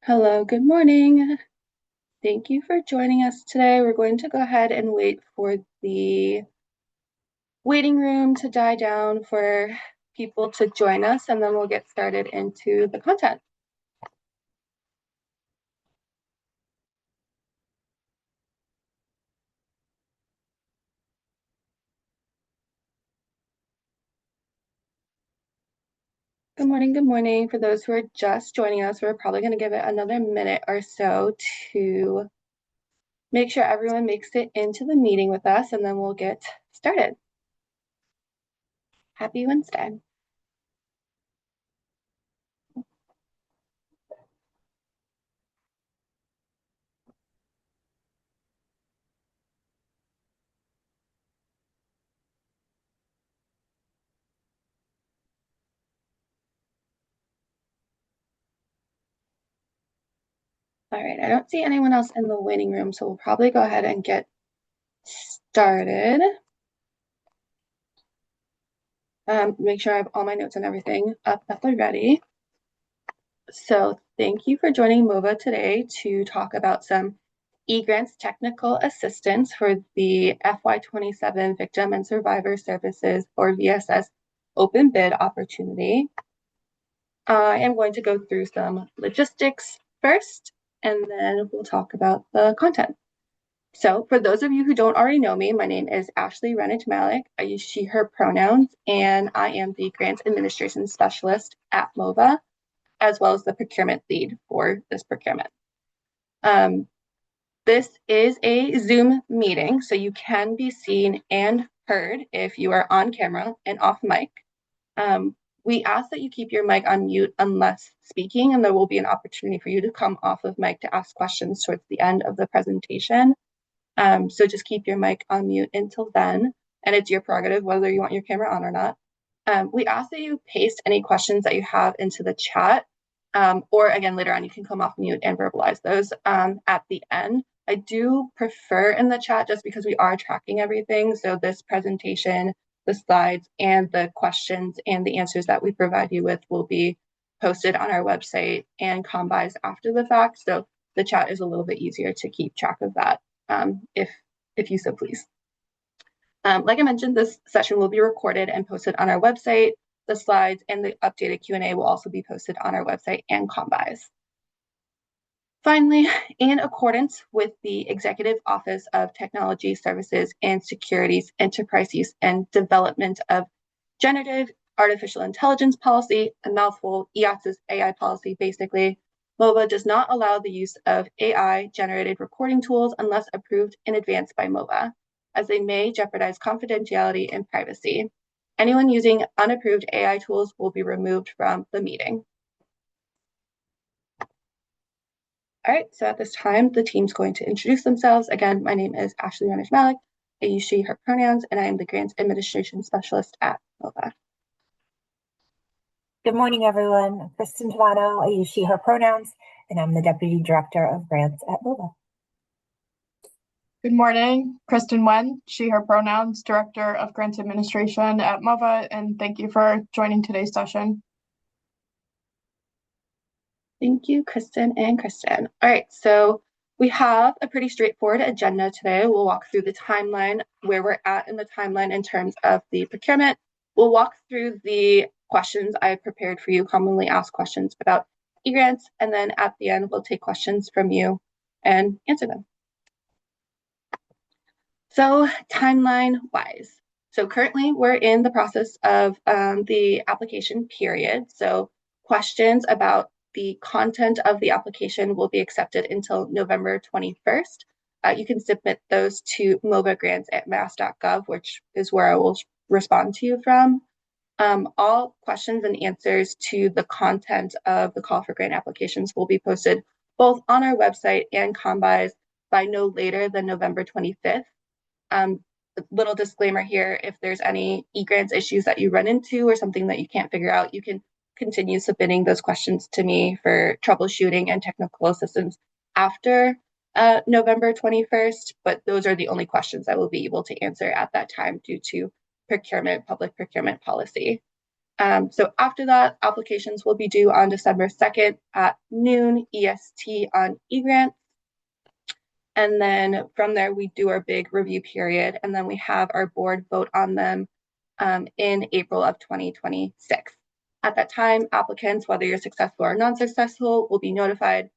Hello, good morning. Thank you for joining us today. We're going to go ahead and wait for the waiting room to die down for people to join us, and then we'll get started into the content. Good morning, good morning. For those who are just joining us, we're probably going to give it another minute or so to make sure everyone makes it into the meeting with us, and then we'll get started. Happy Wednesday. All right, I don't see anyone else in the waiting room, so we'll probably go ahead and get started. Make sure I have all my notes and everything up at the ready. So thank you for joining MOVA today to talk about some eGrants technical assistance for the FY27 Victim and Survivor Services, or VSS, open bid opportunity. I am going to go through some logistics first, and then we'll talk about the content. So for those of you who don't already know me, my name is Ashley Renich-Malik. I use she, her pronouns, and I am the Grants Administration Specialist at MOVA, as well as the procurement lead for this procurement. This is a Zoom meeting, so you can be seen and heard if you are on camera and off mic. We ask that you keep your mic on mute unless speaking, and there will be an opportunity for you to come off of mic to ask questions towards the end of the presentation. So just keep your mic on mute until then, and it's your prerogative whether you want your camera on or not. We ask that you paste any questions that you have into the chat, or again, later on, you can come off mute and verbalize those at the end. I do prefer in the chat just because we are tracking everything. So this presentation, the slides, and the questions and the answers that we provide you with will be posted on our website and Combis after the fact. So the chat is a little bit easier to keep track of that. If you so please. Like I mentioned, this session will be recorded and posted on our website. The slides and the updated Q&A will also be posted on our website and Combis. Finally, in accordance with the Executive Office of Technology Services and Security's Enterprise Use and Development of Generative Artificial Intelligence Policy, a mouthful, EOTS's AI policy basically, MOVA does not allow the use of AI-generated recording tools unless approved in advance by MOVA, as they may jeopardize confidentiality and privacy. Anyone using unapproved AI tools will be removed from the meeting. All right, so at this time, the team's going to introduce themselves. Again, my name is Ashley Renich-Malik. I use she, her pronouns, and I am the Grants Administration Specialist at MOVA. Good morning, everyone. I'm Kristen Tavano. I use she, her pronouns, and I'm the Deputy Director of Grants at MOVA. Good morning, Kristen Wen, she, her pronouns, Director of Grants Administration at MOVA, and thank you for joining today's session. Thank you, Kristen and Kristen. All right, so we have a pretty straightforward agenda today. We'll walk through the timeline, where we're at in the timeline in terms of the procurement. We'll walk through the questions I prepared for you, commonly asked questions about eGrants, and then at the end, we'll take questions from you and answer them. So timeline-wise, so currently we're in the process of the application period. So questions about the content of the application will be accepted until November 21st. You can submit those to movagrants@mass.gov, which is where I will respond to you from. All questions and answers to the content of the call for grant applications will be posted both on our website and Combis by no later than November 25th. Little disclaimer here, if there's any eGrants issues that you run into or something that you can't figure out, you can continue submitting those questions to me for troubleshooting and technical assistance after November 21st, but those are the only questions I will be able to answer at that time due to public procurement policy. So after that, applications will be due on December 2nd at noon EST on eGrants. And then from there, we do our big review period, and then we have our board vote on them in April of 2026. At that time, applicants, whether you're successful or non-successful, will be notified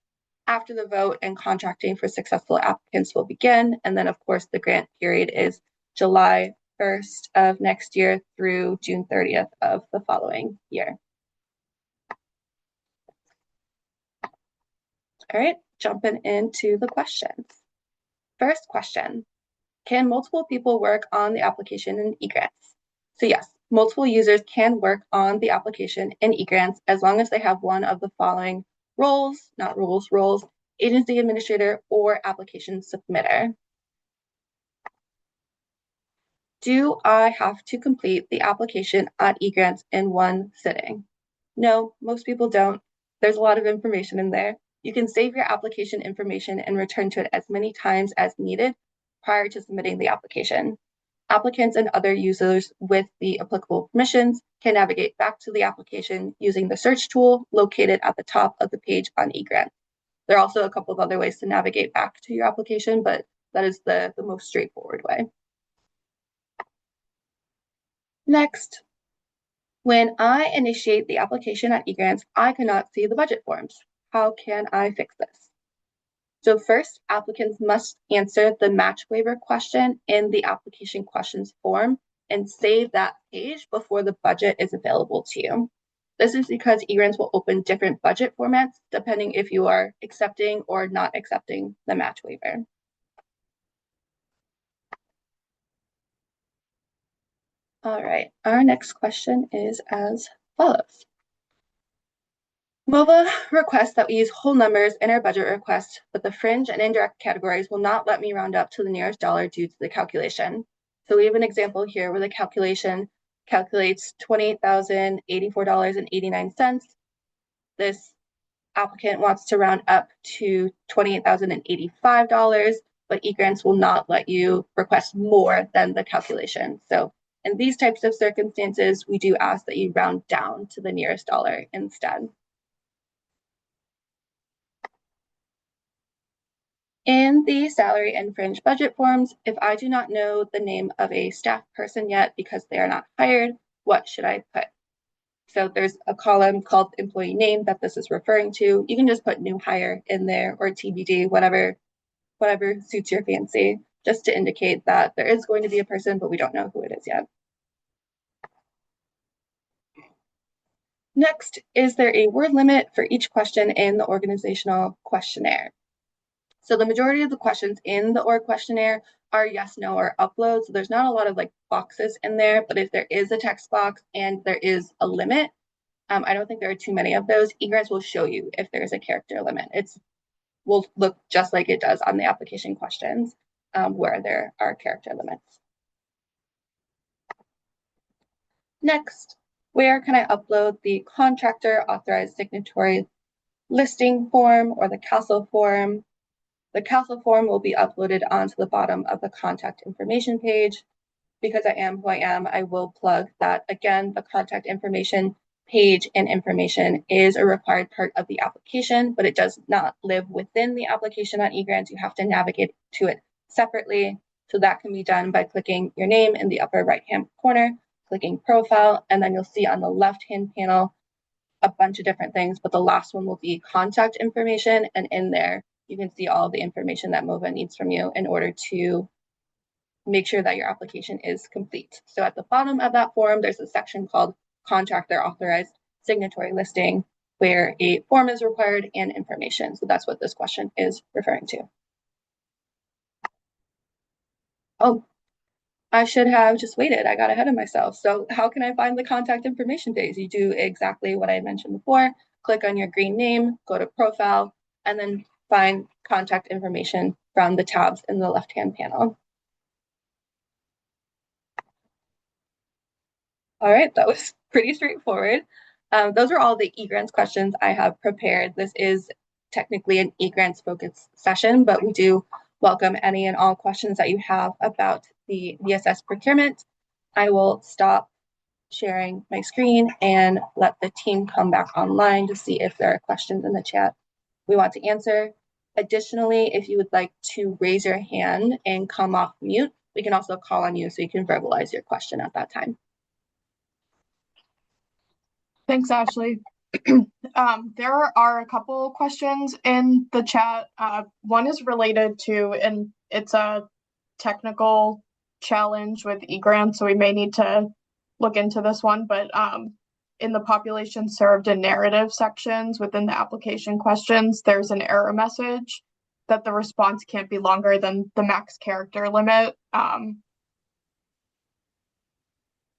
after the vote, and contracting for successful applicants will begin. And then, of course, the grant period is July 1st of next year through June 30th of the following year. All right, jumping into the questions. First question, can multiple people work on the application in eGrants? So yes, multiple users can work on the application in eGrants as long as they have one of the following roles, not rules, roles, agency administrator or application submitter. Do I have to complete the application at eGrants in one sitting? No, most people don't. There's a lot of information in there. You can save your application information and return to it as many times as needed prior to submitting the application. Applicants and other users with the applicable permissions can navigate back to the application using the search tool located at the top of the page on eGrants. There are also a couple of other ways to navigate back to your application, but that is the most straightforward way. Next, when I initiate the application at eGrants, I cannot see the budget forms. How can I fix this? So first, applicants must answer the match waiver question in the application questions form and save that page before the budget is available to you. This is because eGrants will open different budget formats depending if you are accepting or not accepting the match waiver. All right, our next question is as follows. MOVA requests that we use whole numbers in our budget request, but the fringe and indirect categories will not let me round up to the nearest dollar due to the calculation. So we have an example here where the calculation calculates $28,084.89. This applicant wants to round up to $28,085, but eGrants will not let you request more than the calculation. So in these types of circumstances, we do ask that you round down to the nearest dollar instead. In the salary and fringe budget forms, if I do not know the name of a staff person yet because they are not hired, what should I put? So there's a column called employee name that this is referring to. You can just put new hire in there or TBD, whatever suits your fancy, just to indicate that there is going to be a person, but we don't know who it is yet. Next, is there a word limit for each question in the organizational questionnaire? So the majority of the questions in the org questionnaire are yes, no, or upload. So there's not a lot of like boxes in there, but if there is a text box and there is a limit, I don't think there are too many of those. eGrants will show you if there is a character limit. Will look just like it does on the application questions where there are character limits. Next, where can I upload the contractor authorized signatory listing form or the CASL form? The CASL form will be uploaded onto the bottom of the contact information page. Because I am who I am, I will plug that again, the contact information page and information is a required part of the application, but it does not live within the application on eGrants. You have to navigate to it separately. So that can be done by clicking your name in the upper right-hand corner, clicking profile, and then you'll see on the left-hand panel a bunch of different things, but the last one will be contact information. And in there, you can see all of the information that MOVA needs from you in order to make sure that your application is complete. So at the bottom of that form, there's a section called Contractor Authorized Signatory Listing, where a form is required and information. So that's what this question is referring to. Oh, I should have just waited. I got ahead of myself. So how can I find the contact information page? You do exactly what I mentioned before. Click on your green name, go to profile, and then find contact information from the tabs in the left-hand panel. All right, that was pretty straightforward. Those are all the eGrants questions I have prepared. This is technically an eGrants focused session, but we do welcome any and all questions that you have about the VSS procurement. I will stop sharing my screen and let the team come back online to see if there are questions in the chat we want to answer. Additionally, if you would like to raise your hand and come off mute, we can also call on you so you can verbalize your question at that time. Thanks, Ashley. There are a couple questions in the chat. One is related to, and it's a technical challenge with eGrants, so we may need to look into this one, but in the population served and narrative sections within the application questions, there's an error message that the response can't be longer than the max character limit.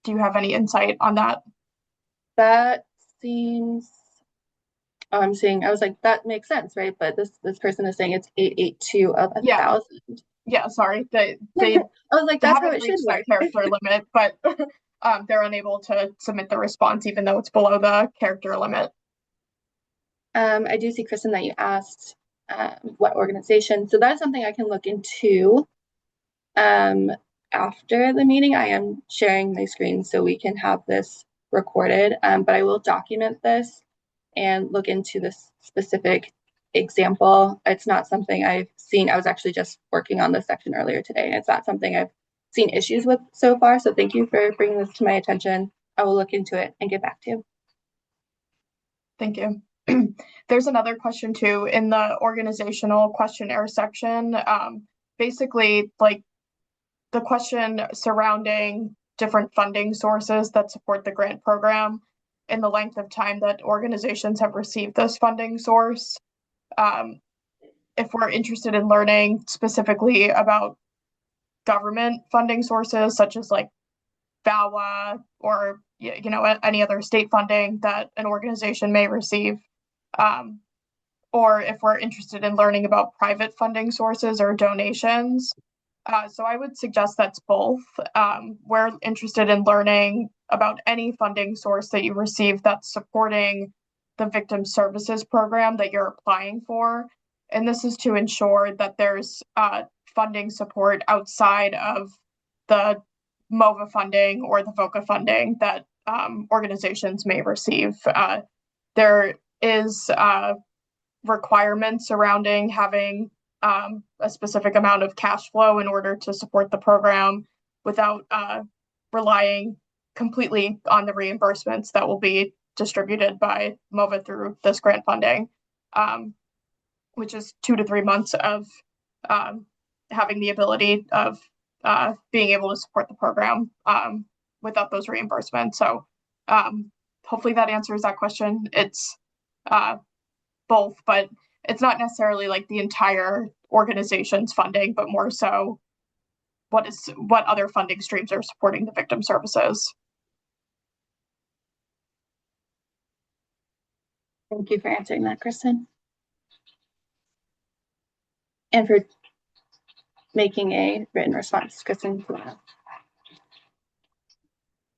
Do you have any insight on that? That seems, oh, I'm seeing, I was like, that makes sense, right? But this person is saying it's 882 of 1,000. Yeah, sorry. They I was like, that's how haven't it should reached work. that character limit, but they're unable to submit the response even though it's below the character limit. I do see, Kristen, that you asked what organization. So that's something I can look into after the meeting. I am sharing my screen so we can have this recorded, but I will document this and look into this specific example. It's not something I've seen. I was actually just working on this section earlier today, and it's not something I've seen issues with so far. So thank you for bringing this to my attention. I will look into it and get back to you. Thank you. There's another question too in the organizational questionnaire section. Basically, like the question surrounding different funding sources that support the grant program and the length of time that organizations have received this funding source. If we're interested in learning specifically about government funding sources, such as like VAWA or any other state funding that an organization may receive, or if we're interested in learning about private funding sources or donations. So I would suggest that's both. We're interested in learning about any funding source that you receive that's supporting the victim services program that you're applying for. And this is to ensure that there's funding support outside of the MOVA funding or the VOCA funding that organizations may receive. There is requirements surrounding having a specific amount of cash flow in order to support the program without relying completely on the reimbursements that will be distributed by MOVA through this grant funding, which is 2 to 3 months of having the ability of being able to support the program without those reimbursements. So hopefully that answers that question. It's both, but it's not necessarily like the entire organization's funding, but more so what other funding streams are supporting the victim services. Thank you for answering that, Kristen. And for making a written response, Kristen.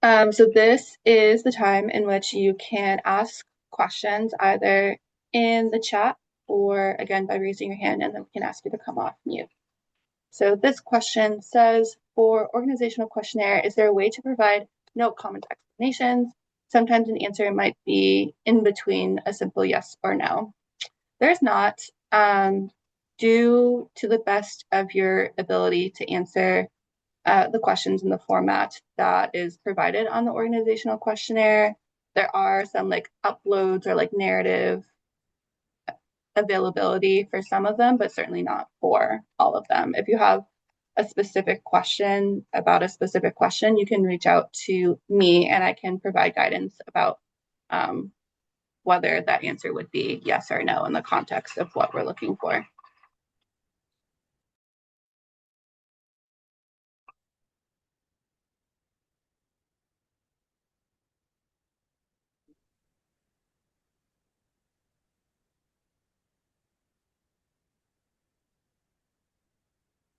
So this is the time in which you can ask questions either in the chat or again by raising your hand, and then we can ask you to come off mute. So this question says, for organizational questionnaire, is there a way to provide no comment explanations? Sometimes an answer might be in between a simple yes or no. There's not. Do to the best of your ability to answer the questions in the format that is provided on the organizational questionnaire. There are some like uploads or like narrative availability for some of them, but certainly not for all of them. If you have a specific question about a specific question, you can reach out to me and I can provide guidance about whether that answer would be yes or no in the context of what we're looking for.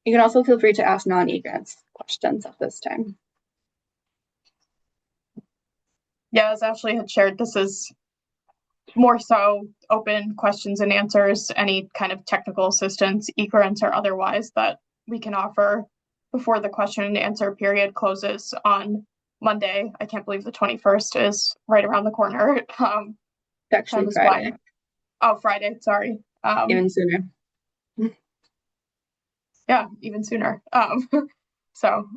You can also feel free to ask non-eGrants questions at this time. Yeah, as Ashley had shared, this is more so open questions and answers, any kind of technical assistance, eGrants or otherwise, that we can offer before the question and answer period closes on Monday. I can't believe the 21st is right around the corner. It's actually Time is Friday, flying. Oh, Friday, sorry. even sooner. Yeah, even sooner. So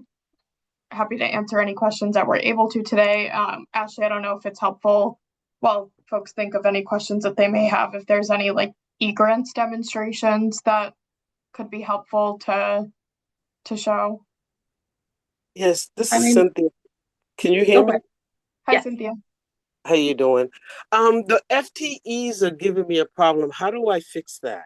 happy to answer any questions that we're able to today. Ashley, I don't know if it's helpful while folks think of any questions that they may have, if there's any like eGrants demonstrations that could be helpful to show. Yes, this I is mean, Cynthia. Can you hear go for me? it. Hi, Yes. Cynthia. How you doing? The FTEs are giving me a problem. How do I fix that?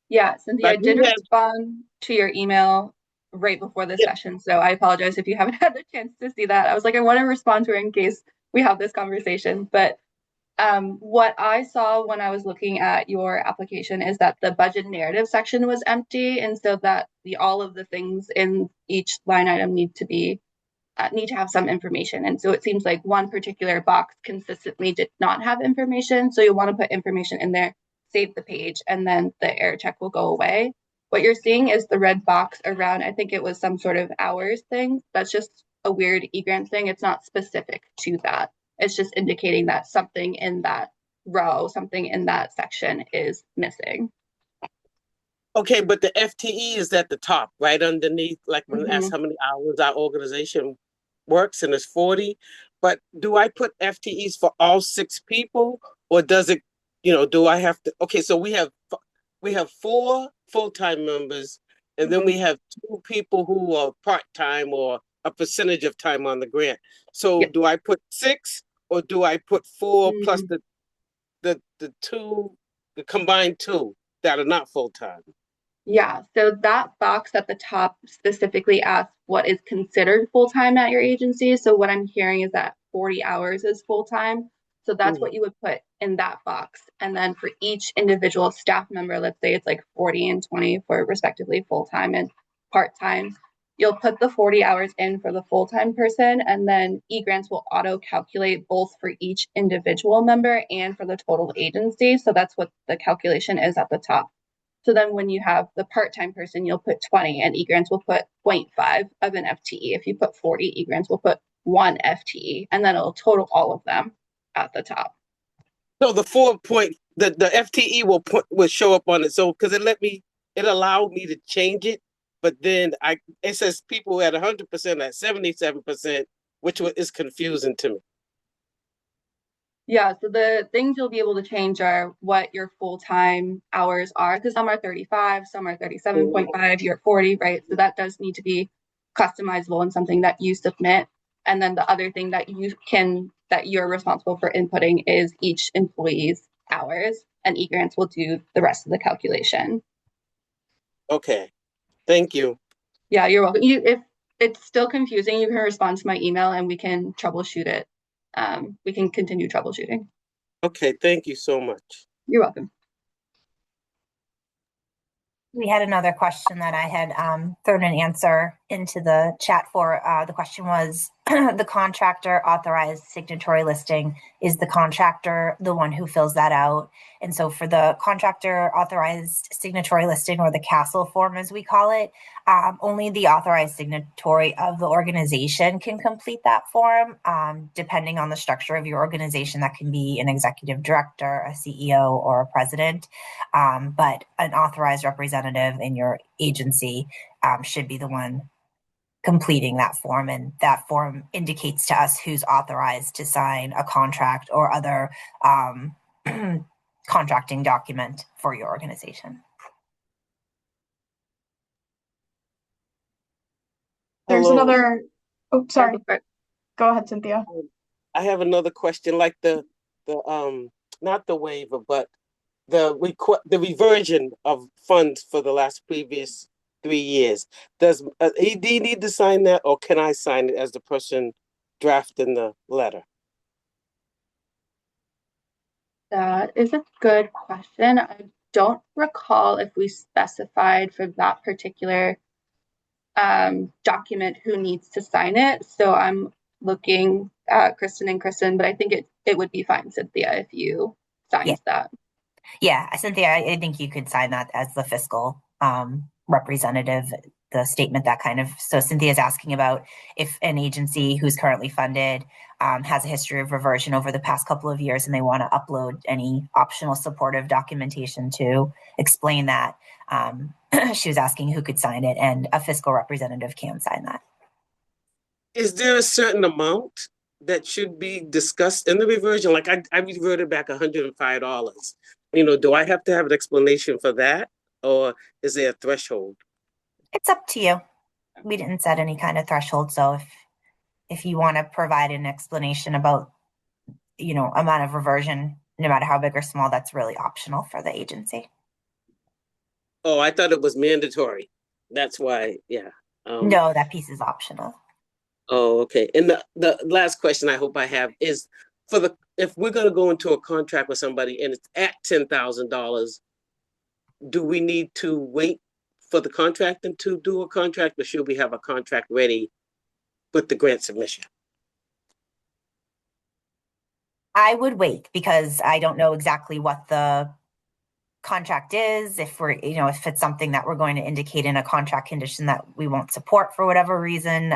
Yeah, Cynthia, I I did do have, respond to your email right before the yeah, session, so I apologize if you haven't had the chance to see that. I was like, I want to respond to her in case we have this conversation. But what I saw when I was looking at your application is that the budget narrative section was empty, and so that all of the things in each line item need to have some information. And so it seems like one particular box consistently did not have information. So you'll want to put information in there, save the page, and then the error check will go away. What you're seeing is the red box around, I think it was some sort of hours thing. That's just a weird eGrants thing. It's not specific to that. It's just indicating that something in that row, something in that section is missing. okay, but the FTE is at the top, right underneath, like when it asks Mm-hmm. how many hours our organization works, and it's 40. But do I put FTEs for all 6 people, or does it, do I have to? Okay, so we have 4 full-time members, and then Mm-hmm. we have 2 people who are part-time or a percentage of time on the grant. So Yep. do I put 6, or do I put 4 plus Mm-hmm. the two, the combined 2 that are not full-time? Yeah, so that box at the top specifically asks what is considered full-time at your agency. So what I'm hearing is that 40 hours is full-time. So that's what Mhm. you would put in that box. And then for each individual staff member, let's say it's like 40 and 20 for respectively full-time and part-time, you'll put the 40 hours in for the full-time person, and then eGrants will auto-calculate both for each individual member and for the total agency. So that's what the calculation is at the top. So then when you have the part-time person, you'll put 20 and eGrants will put 0.5 of an FTE. If you put 40, eGrants will put 1 FTE, and then it'll total all of them at the top. So the 4 point, the FTE will show up on it. So because it allowed me to change it, but then it says people at 100% at 77%, which is confusing to me. Yeah, so the things you'll be able to change are what your full-time hours are, because some are 35, some are 37.5, you're at 40, right? So that does need to be customizable and something that you submit. And then the other thing that you're responsible for inputting is each employee's hours, and eGrants will do the rest of the calculation. Okay, thank you. Yeah, you're welcome. If it's still confusing, you can respond to my email and we can troubleshoot it. We can continue troubleshooting. Okay, thank you so much. You're welcome. We had another question that I had thrown an answer into the chat for. The question was the contractor authorized signatory listing. Is the contractor the one who fills that out? And so for the contractor authorized signatory listing, or the castle form as we call it, only the authorized signatory of the organization can complete that form. Depending on the structure of your organization, that can be an executive director, a CEO, or a president. But an authorized representative in your agency should be the one completing that form, and that form indicates to us who's authorized to sign a contract or other contracting document for your organization. There's Hello. another, oh, sorry. Go ahead, Cynthia. I have another question, like the not the waiver, but the reversion of funds for the previous 3 years. Does ED need to sign that, or can I sign it as the person drafting the letter? That is a good question. I don't recall if we specified for that particular document who needs to sign it. So I'm looking at Kristen and Kristen, but I think it would be fine, Cynthia, if you signed that. Yeah, Cynthia, I think you could sign that as the fiscal representative. statement that so Cynthia's asking about if an agency who's currently funded has a history of reversion over the past couple of years and they want to upload any optional supportive documentation to explain that. She was asking who could sign it, and a fiscal representative can sign that. Is there a certain amount that should be discussed in the reversion? Like I reverted back $105. Do I have to have an explanation for that, or is there a threshold? It's up to you. We didn't set any kind of threshold, so if you want to provide an explanation about amount of reversion, no matter how big or small, that's really optional for the agency. Oh, I thought it was mandatory. That's why, yeah. No, that piece is optional. Oh, okay. And the last question I hope I have is if we're going to go into a contract with somebody and it's at $10,000, do we need to wait for the contractor to do a contract, or should we have a contract ready with the grant submission? I would wait, because I don't know exactly what the contract is. If if it's something that we're going to indicate in a contract condition that we won't support for whatever reason,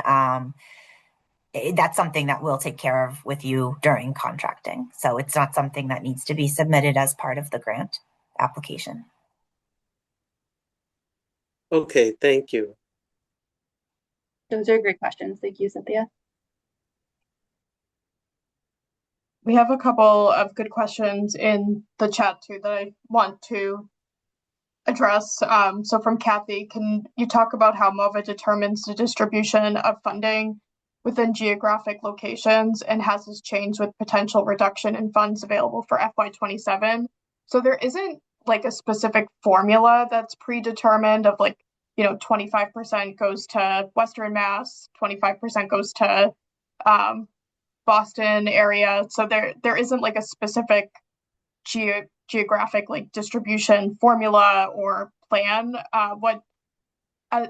that's something that we'll take care of with you during contracting. So it's not something that needs to be submitted as part of the grant application. Okay, thank you. Those are great questions. Thank you, Cynthia. We have a couple of good questions in the chat too that I want to address. So from Kathy, can you talk about how MOVA determines the distribution of funding within geographic locations, and has this changed with potential reduction in funds available for FY27? So there isn't like a specific formula that's predetermined of 25% goes to Western Mass, 25% goes to Boston area. So there isn't like a specific geographic distribution formula or plan.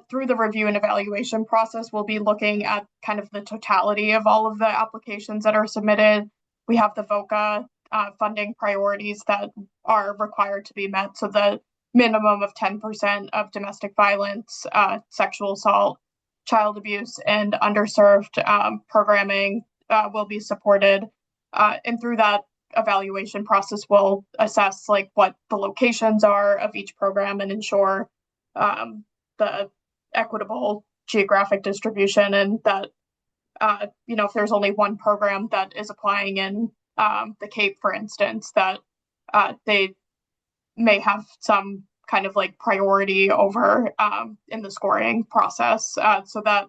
Through the review and evaluation process, we'll be looking at kind of the totality of all of the applications that are submitted. We have the VOCA funding priorities that are required to be met. So the minimum of 10% of domestic violence, sexual assault, child abuse, and underserved programming will be supported. And through that evaluation process, we'll assess what the locations are of each program and ensure the equitable geographic distribution, and that if there's only one program that is applying in the Cape, for instance, that they may have some kind of priority over in the scoring process. So that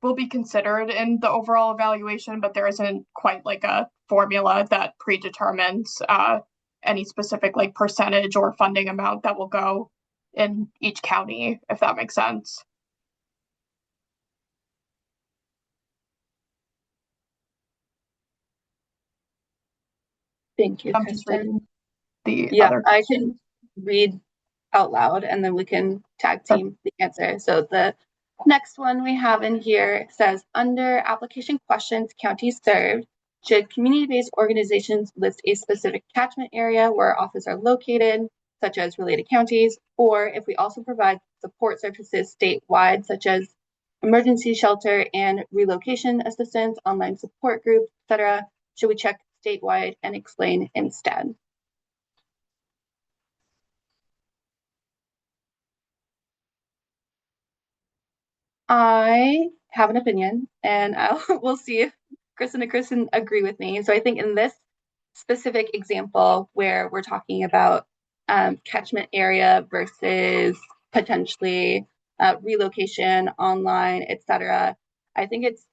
will be considered in the overall evaluation, but there isn't quite a formula that predetermines any specific percentage or funding amount that will go in each county, if that makes sense. Thank you, I'm just reading the other. I can read out loud and then we can tag team the answer. So the next one we have in here says, under application questions, counties served, should community-based organizations list a specific catchment area where offices are located, such as related counties, or if we also provide support services statewide, such as emergency shelter and relocation assistance, online support groups, etc., should we check statewide and explain instead? I have an opinion, and we'll see if Kristen and Kristen agree with me. So I think in this specific example where we're talking about catchment area versus potentially relocation, online, etc., I think it's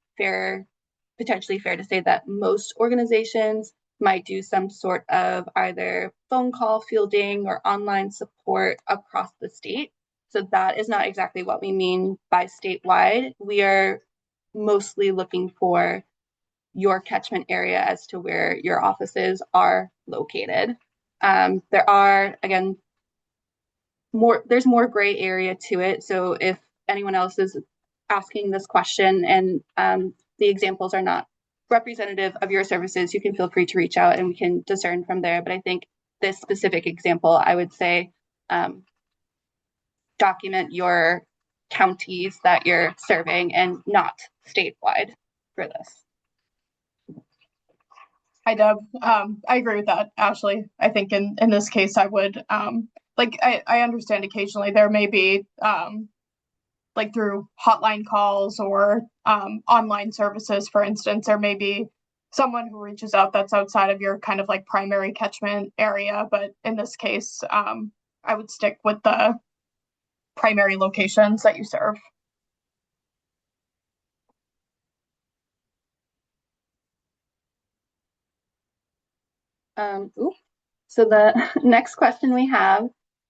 potentially fair to say that most organizations might do some sort of either phone call fielding or online support across the state. So that is not exactly what we mean by statewide. We are mostly looking for your catchment area as to where your offices are located. There are, again, there's more gray area to it. So if anyone else is asking this question and the examples are not representative of your services, you can feel free to reach out and we can discern from there. But I think this specific example, I would say, document your counties that you're serving and not statewide for this. Hi, Deb. I agree with that, Ashley. I think in this case, I would I understand occasionally there may be like through hotline calls or online services, for instance, there may be someone who reaches out that's outside of your kind of like primary catchment area. But in this case, I would stick with the primary locations that you serve. So the next question we have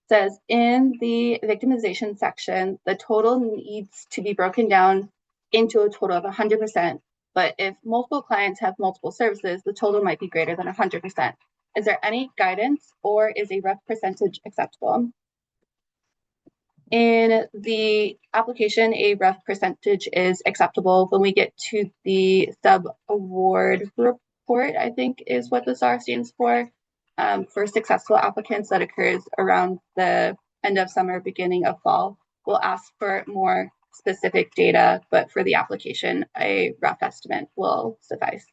says, in the victimization section, the total needs to be broken down into a total of 100%. But if multiple clients have multiple services, the total might be greater than 100%. Is there any guidance, or is a rough percentage acceptable? In the application, a rough percentage is acceptable. When we get to the sub-award report, I think is what the SAR stands for successful applicants that occurs around the end of summer, beginning of fall. We'll ask for more specific data, but for the application, a rough estimate will suffice.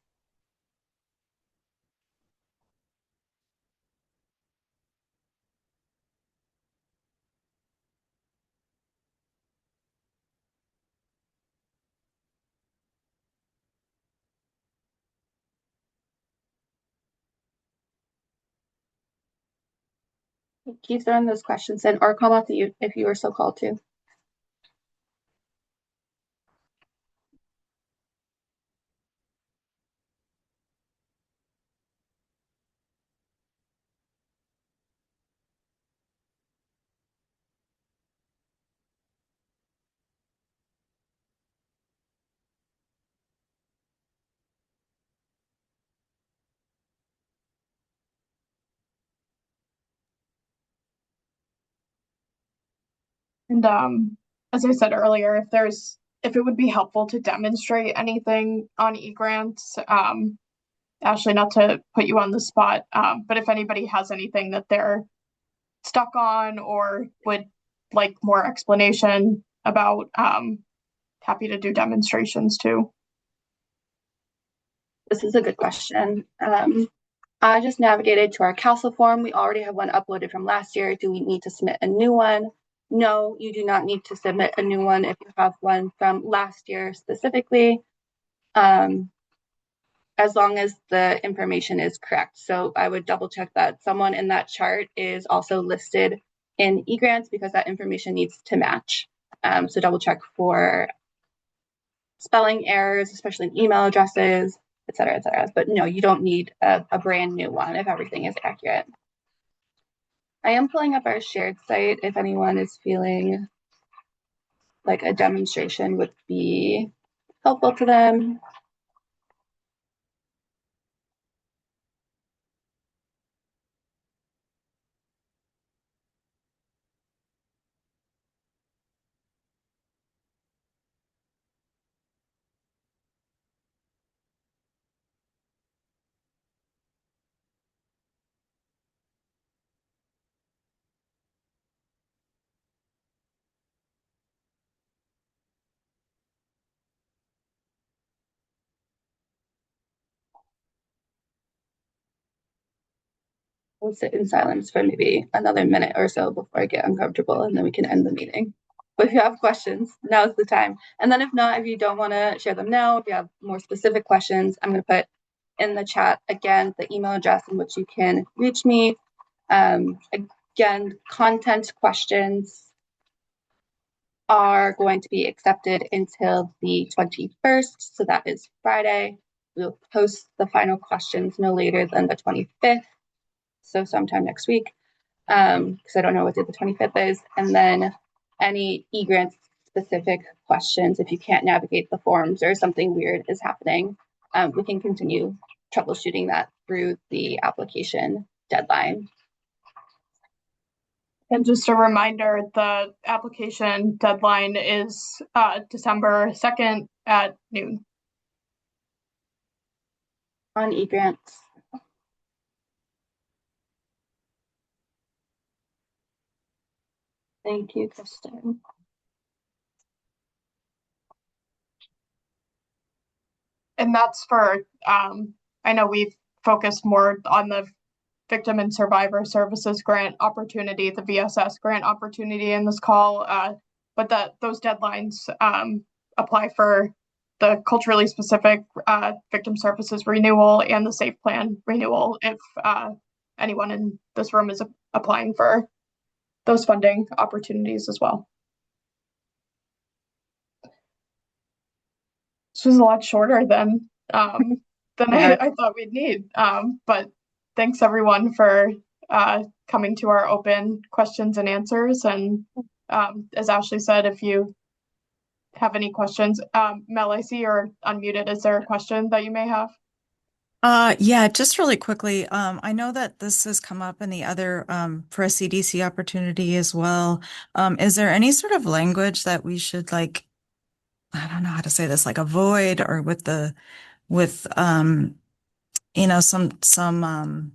Keep throwing those questions in, or call out to you if you are so called to. And as I said earlier, if it would be helpful to demonstrate anything on eGrants, Ashley, not to put you on the spot, but if anybody has anything that they're stuck on or would like more explanation about, happy to do demonstrations too. This is a good question. I just navigated to our CASEL form. We already have one uploaded from last year. Do we need to submit a new one? No, you do not need to submit a new one if you have one from last year specifically, as long as the information is correct. So I would double check that someone in that chart is also listed in eGrants, because that information needs to match. So double check for spelling errors, especially in email addresses, et cetera, et cetera. But no, you don't need a brand new one if everything is accurate. I am pulling up our shared site if anyone is feeling like a demonstration would be helpful to them. We'll sit in silence for maybe another minute or so before I get uncomfortable, and then we can end the meeting. But if you have questions, now's the time. And then if not, if you don't want to share them now, if you have more specific questions, I'm going to put in the chat again the email address in which you can reach me. Again, content questions are going to be accepted until the 21st, so that is Friday. We'll post the final questions no later than the 25th, so sometime next week, because I don't know what day the 25th is. And then any eGrants specific questions, if you can't navigate the forms or something weird is happening, we can continue troubleshooting that through the application deadline. And just a reminder, the application deadline is December 2nd at noon. On eGrants. Thank you, Kristen. And that's for, I know we've focused more on the Victim and Survivor Services grant opportunity, the VSS grant opportunity in this call, but those deadlines apply for the culturally specific victim services renewal and the SAFE plan renewal if anyone in this room is applying for those funding opportunities as well. This was a lot shorter than I thought we'd need. But thanks everyone for coming to our open questions and answers. And as Ashley said, if you have any questions, Mel, I see you're unmuted. Is there a question that you may have? Yeah, just really quickly. I know that this has come up in the other for a CDC opportunity as well. Is there any sort of language that we should like, I don't know how to say this, like avoid or with some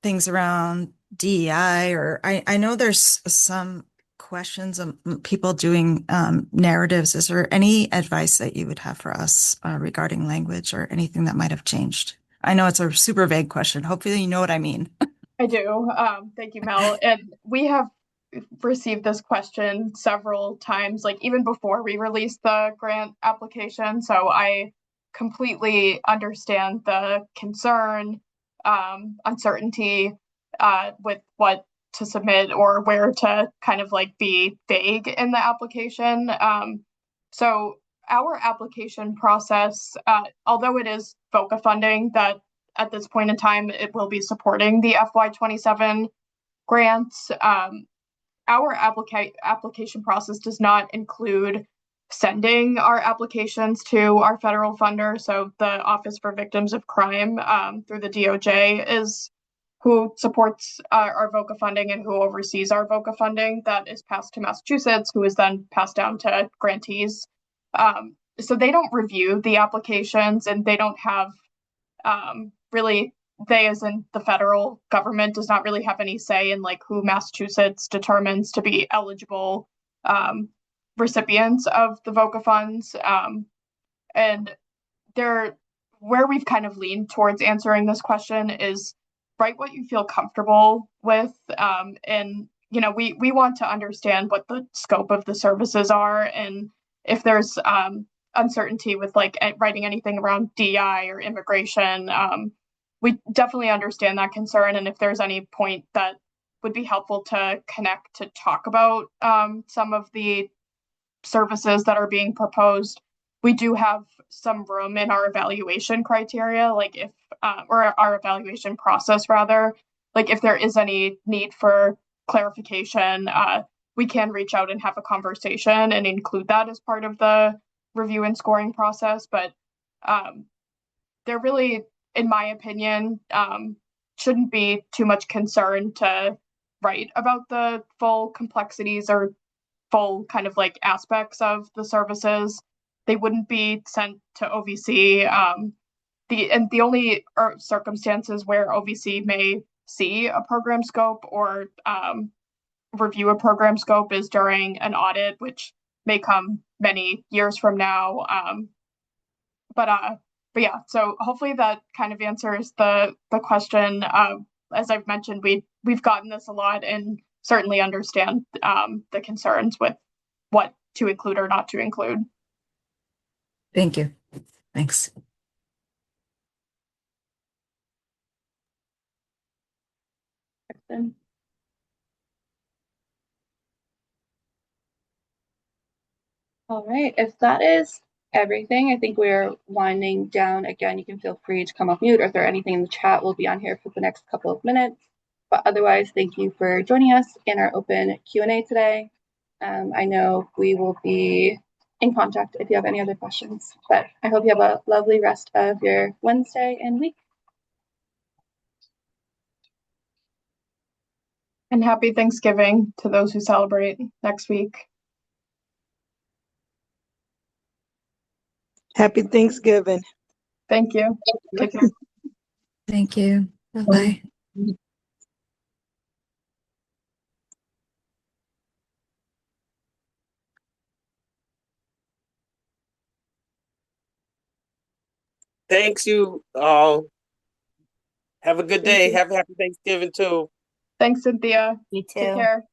things around DEI or I know there's some questions of people doing narratives. Is there any advice that you would have for us regarding language or anything that might have changed? I know it's a super vague question. Hopefully you know what I mean. I do. Thank you, Mel. And we have received this question several times, like even before we released the grant application. So I completely understand the concern, uncertainty with what to submit or where to kind of like be vague in the application. So our application process, although it is VOCA funding that at this point in time, it will be supporting the FY27 grants. Our application process does not include sending our applications to our federal funder. So the Office for Victims of Crime through the DOJ is who supports our VOCA funding and who oversees our VOCA funding that is passed to Massachusetts, who is then passed down to grantees. So they don't review the applications and they don't have really, they as in the federal government does not really have any say in like who Massachusetts determines to be eligible recipients of the VOCA funds. And where we've kind of leaned towards answering this question is write what you feel comfortable with. And, you know, we want to understand what the scope of the services are. And if there's uncertainty with like writing anything around DI or immigration, we definitely understand that concern. And if there's any point that would be helpful to connect to talk about some of the services that are being proposed, we do have some room in our evaluation criteria, like if, or our evaluation process rather, like if there is any need for clarification, we can reach out and have a conversation and include that as part of the review and scoring process. But they're really, in my opinion, shouldn't be too much concern to write about the full complexities or full kind of like aspects of the services. They wouldn't be sent to OVC. The only circumstances where OVC may see a program scope or review a program scope is during an audit, which may come many years from now. But yeah, so hopefully that kind of answers the question. As I've mentioned, we've gotten this a lot and certainly understand the concerns with what to include or not to include. Thank you. Thanks. All right, if that is everything, I think we're winding down. Again, you can feel free to come off mute, or if there's anything in the chat, we'll be on here for the next couple of minutes. But otherwise, thank you for joining us in our open Q&A today. I know we will be in contact if you have any other questions, but I hope you have a lovely rest of your Wednesday and week. And happy Thanksgiving to those who celebrate next week. Happy Thanksgiving. Thank you. Take care. Thank you. Bye-bye. Thanks you all. Have a good Thank day. you. Have a happy Thanksgiving too. Thanks, Cynthia. You Take too. care.